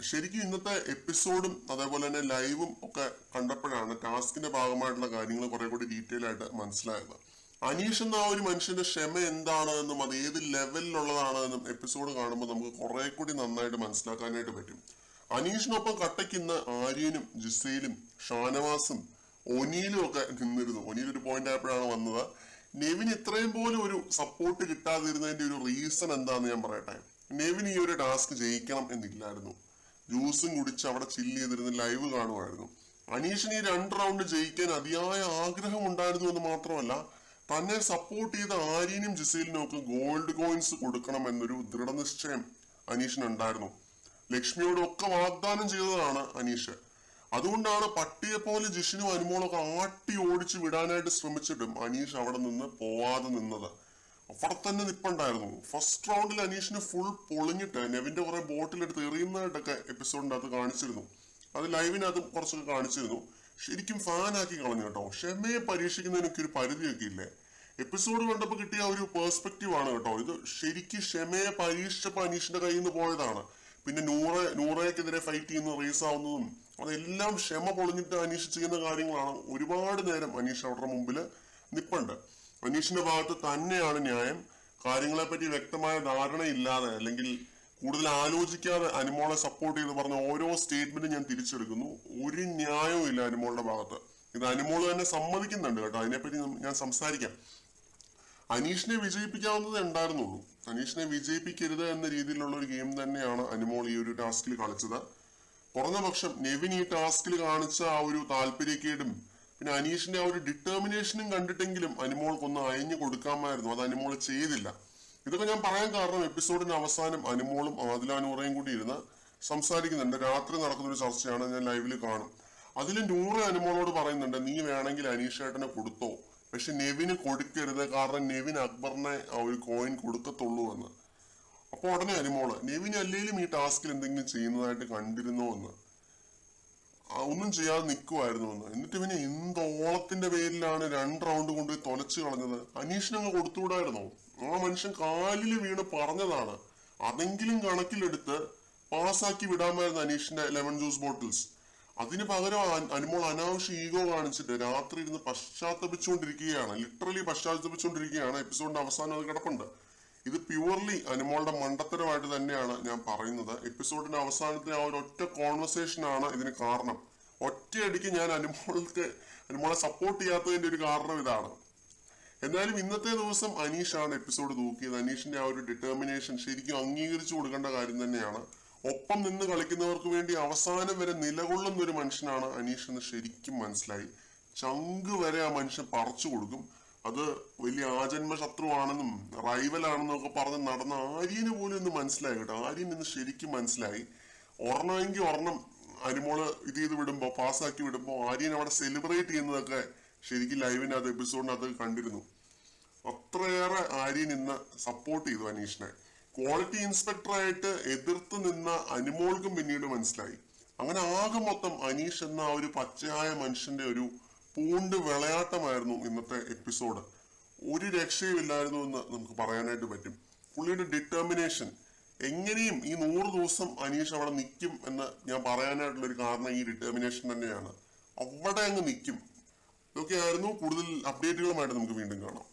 ശരിക്കും ഇന്നത്തെ എപ്പിസോഡും അതേപോലെ തന്നെ ലൈവും ഒക്കെ കണ്ടപ്പോഴാണ് ടാസ്കിന്റെ ഭാഗമായിട്ടുള്ള കാര്യങ്ങൾ കുറെ കൂടി ഡീറ്റെയിൽ ആയിട്ട് മനസ്സിലായത്. അനീഷ് എന്ന ആ ഒരു മനുഷ്യന്റെ ക്ഷമ എന്താണ് എന്നും അത് ഏത് ലെവലിലുള്ളതാണ് എന്നും എപ്പിസോഡ് കാണുമ്പോൾ നമുക്ക് കുറെ കൂടി നന്നായിട്ട് മനസ്സിലാക്കാനായിട്ട് പറ്റും. അനീഷിനൊപ്പം കട്ടയ്ക്കുന്ന ആര്യനും ജിസയിലും ഷാനവാസും ഒനീലും ഒക്കെ നിന്നിരുന്നു. ഒനീൽ ഒരു പോയിന്റ് ആയപ്പോഴാണ് വന്നത്. നെവിന് ഇത്രയും പോലും ഒരു സപ്പോർട്ട് കിട്ടാതിരുന്നതിന്റെ ഒരു റീസൺ എന്താന്ന് ഞാൻ പറയട്ടെ. നെവിൻ ഈ ഒരു ടാസ്ക് ജയിക്കണം എന്നില്ലായിരുന്നു. ജ്യൂസും കുടിച്ച് അവിടെ ചില്ല് ചെയ്തിരുന്ന് ലൈവ് കാണുമായിരുന്നു. അനീഷിന് ഈ 2 റൗണ്ട് ജയിക്കാൻ അതിയായ ആഗ്രഹം ഉണ്ടായിരുന്നു എന്ന് മാത്രമല്ല, തന്നെ സപ്പോർട്ട് ചെയ്ത ആര്യനും ജിസയിലിനും ഒക്കെ ഗോൾഡ് കോയിൻസ് കൊടുക്കണം എന്നൊരു ദൃഢനിശ്ചയം അനീഷിനുണ്ടായിരുന്നു. ലക്ഷ്മിയോടും ഒക്കെ വാഗ്ദാനം ചെയ്തതാണ് അനീഷ്. അതുകൊണ്ടാണ് പട്ടിയെ പോലെ ജിഷിനും അനുമോളൊക്കെ ആട്ടി ഓടിച്ചു വിടാനായിട്ട് ശ്രമിച്ചിട്ടും അനീഷ് അവിടെ നിന്ന് പോവാതെ നിന്നത്. അവിടെ തന്നെ നിപ്പുണ്ടായിരുന്നു. ഫസ്റ്റ് റൗണ്ടിൽ അനീഷിന് ഫുൾ പൊളിഞ്ഞിട്ട് നെവിന്റെ കുറെ ബോട്ടിലെടുത്ത് എറിയുന്നതായിട്ടൊക്കെ എപ്പിസോഡിന്റെ അകത്ത് കാണിച്ചിരുന്നു. അത് ലൈവിനകത്ത് കുറച്ചൊക്കെ കാണിച്ചിരുന്നു. ശരിക്കും ഫാനാക്കി കളഞ്ഞു കേട്ടോ. ക്ഷമയെ പരീക്ഷിക്കുന്നതിനൊക്കെ ഒരു പരിധിയൊക്കെ ഇല്ലേ. എപ്പിസോഡ് കണ്ടപ്പോൾ കിട്ടിയ ഒരു പേഴ്സ്പെക്റ്റീവ് ആണ് കേട്ടോ ഇത്. ശരിക്കും ക്ഷമയെ പരീക്ഷിച്ചപ്പോൾ അനീഷിന്റെ കയ്യിൽ നിന്ന് പോയതാണ്. പിന്നെ നൂറയ്ക്കെതിരെ ഫൈറ്റ് ചെയ്യുന്ന റേസ് ആവുന്നതും അതെല്ലാം ക്ഷമ പൊളിഞ്ഞിട്ട് അനീഷ് ചെയ്യുന്ന കാര്യങ്ങളാണ്. ഒരുപാട് നേരം അനീഷ് അവരുടെ മുമ്പിൽ നിപ്പുണ്ട്. അനീഷിന്റെ ഭാഗത്ത് തന്നെയാണ് ന്യായം. കാര്യങ്ങളെ പറ്റി വ്യക്തമായ ധാരണയില്ലാതെ അല്ലെങ്കിൽ കൂടുതൽ ആലോചിക്കാതെ അനുമോളെ സപ്പോർട്ട് ചെയ്ത് പറഞ്ഞ ഓരോ സ്റ്റേറ്റ്മെന്റും ഞാൻ തിരിച്ചെടുക്കുന്നു. ഒരു ന്യായവും ഇല്ല അനുമോളുടെ ഭാഗത്ത്. ഇത് അനുമോള് തന്നെ സമ്മതിക്കുന്നുണ്ട് കേട്ടോ. അതിനെപ്പറ്റി ഞാൻ സംസാരിക്കാം. അനീഷിനെ വിജയിപ്പിക്കാവുന്നതേ ഉണ്ടായിരുന്നുള്ളൂ. അനീഷിനെ വിജയിപ്പിക്കരുത് എന്ന രീതിയിലുള്ള ഒരു ഗെയിം തന്നെയാണ് അനുമോൾ ഈ ഒരു ടാസ്കിൽ കളിച്ചത്. കുറഞ്ഞ പക്ഷം നെവിൻ ഈ ടാസ്കിൽ കാണിച്ച ആ ഒരു താല്പര്യക്കേടും പിന്നെ അനീഷിന്റെ ആ ഒരു ഡിറ്റർമിനേഷനും കണ്ടിട്ടെങ്കിലും അനുമോൾക്കൊന്ന് അയഞ്ഞു കൊടുക്കാമായിരുന്നു. അത് അനുമോൾ ചെയ്തില്ല. ഇതൊക്കെ ഞാൻ പറയാൻ കാരണം എപ്പിസോഡിന്റെ അവസാനം അനുമോളും ആദില നൂറയും കൂടി ഇരുന്ന് സംസാരിക്കുന്നുണ്ട്. രാത്രി നടക്കുന്ന ഒരു ചർച്ചയാണ്, ഞാൻ ലൈവിൽ കാണും. അതിൽ നൂറ അനുമോളോട് പറയുന്നുണ്ട്, നീ വേണമെങ്കിൽ അനീഷേട്ടനെ കൊടുത്തോ, പക്ഷെ നെവിന് കൊടുക്കരുത്, കാരണം നെവിൻ അക്ബറിനെ ആ ഒരു കോയിൻ കൊടുക്കത്തുള്ളൂ എന്ന്. അപ്പൊ ഉടനെ അനുമോള്, നെവിൻ അല്ലെങ്കിലും ഈ ടാസ്കിൽ എന്തെങ്കിലും ചെയ്യുന്നതായിട്ട് കണ്ടിരുന്നോ എന്ന്. ഒന്നും ചെയ്യാതെ നിൽക്കുമായിരുന്നു എന്ന്. എന്നിട്ട് പിന്നെ എന്തോളത്തിന്റെ പേരിലാണ് 2 റൗണ്ട് കൊണ്ട് തൊലച്ചു കളഞ്ഞത്. അനീഷിനങ്ങ് കൊടുത്തുകൂടായിരുന്നോ? ആ മനുഷ്യൻ കാലിൽ വീണ് പറഞ്ഞതാണ്. അതെങ്കിലും കണക്കിലെടുത്ത് പാസ്സാക്കി വിടാമായിരുന്നു അനീഷിന്റെ ലെമൺ ജ്യൂസ് ബോട്ടിൽസ്. അതിന് പകരം അനുമോൾ അനാവശ്യ ഈഗോ കാണിച്ചിട്ട് രാത്രി ഇരുന്ന് പശ്ചാത്തപിച്ചുകൊണ്ടിരിക്കുകയാണ്. ലിറ്ററലി പശ്ചാത്തപിച്ചുകൊണ്ടിരിക്കുകയാണ്. എപ്പിസോഡിന്റെ അവസാനം അത് കിടപ്പുണ്ട്. ഇത് പ്യുവർലി അനുമോളുടെ മണ്ടത്തരമായിട്ട് തന്നെയാണ് ഞാൻ പറയുന്നത്. എപ്പിസോഡിന്റെ അവസാനത്തെ ആ ഒരു ഒറ്റ കോൺവെർസേഷൻ ആണ് ഇതിന് കാരണം. ഒറ്റയടിക്ക് ഞാൻ അനുമോളെ സപ്പോർട്ട് ചെയ്യാത്തതിന്റെ ഒരു കാരണം ഇതാണ്. എന്നാലും ഇന്നത്തെ ദിവസം അനീഷാണ് എപ്പിസോഡ് തൂക്കിയത്. അനീഷിന്റെ ആ ഒരു ഡിറ്റർമിനേഷൻ ശരിക്കും അംഗീകരിച്ചു കൊടുക്കേണ്ട കാര്യം തന്നെയാണ്. ഒപ്പം നിന്ന് കളിക്കുന്നവർക്ക് വേണ്ടി അവസാനം വരെ നിലകൊള്ളുന്ന ഒരു മനുഷ്യനാണ് അനീഷ് എന്ന് ശരിക്കും മനസ്സിലായി. ചങ്ക് വരെ ആ മനുഷ്യൻ പറിച്ചു കൊടുക്കും. അത് വലിയ ആജന്മ ശത്രുവാണെന്നും റൈവലാണെന്നും ഒക്കെ പറഞ്ഞ് നടന്ന ആര്യന് പോലും ഇന്ന് മനസ്സിലായി കേട്ടോ. ആര്യൻ ഇന്ന് ശരിക്കും മനസ്സിലായി. ഒരെണ്ണമെങ്കിൽ ഒരെണ്ണം അനുമോള് ഇത് ചെയ്ത് വിടുമ്പോ, പാസ്സാക്കി വിടുമ്പോ ആര്യൻ അവിടെ സെലിബ്രേറ്റ് ചെയ്യുന്നതൊക്കെ ശരിക്കും ലൈവിനകത്ത് എപ്പിസോഡിനകത്ത് കണ്ടിരുന്നു. അത്രയേറെ ആര്യൻ ഇന്ന് സപ്പോർട്ട് ചെയ്തു അനീഷിനെ. ക്വാളിറ്റി ഇൻസ്പെക്ടറായിട്ട് എതിർത്ത് നിന്ന അനുമോൾക്കും പിന്നീട് മനസ്സിലായി. അങ്ങനെ ആകെ മൊത്തം അനീഷ് എന്ന ആ ഒരു പച്ചയായ മനുഷ്യന്റെ ഒരു പൂണ്ട് വിളയാട്ടമായിരുന്നു ഇന്നത്തെ എപ്പിസോഡ്. ഒരു രക്ഷയുമില്ലായിരുന്നു എന്ന് നമുക്ക് പറയാനായിട്ട് പറ്റും. പുള്ളിയുടെ ഡിറ്റർമിനേഷൻ, എങ്ങനെയും ഈ 100 ദിവസം അനീഷ് അവിടെ നിൽക്കും എന്ന് ഞാൻ പറയാനായിട്ടുള്ള ഒരു കാരണം ഈ ഡിറ്റർമിനേഷൻ തന്നെയാണ്. അവിടെ അങ്ങ് നിൽക്കും. ഇതൊക്കെയായിരുന്നു. കൂടുതൽ അപ്ഡേറ്റുകളുമായിട്ട് നമുക്ക് വീണ്ടും കാണാം.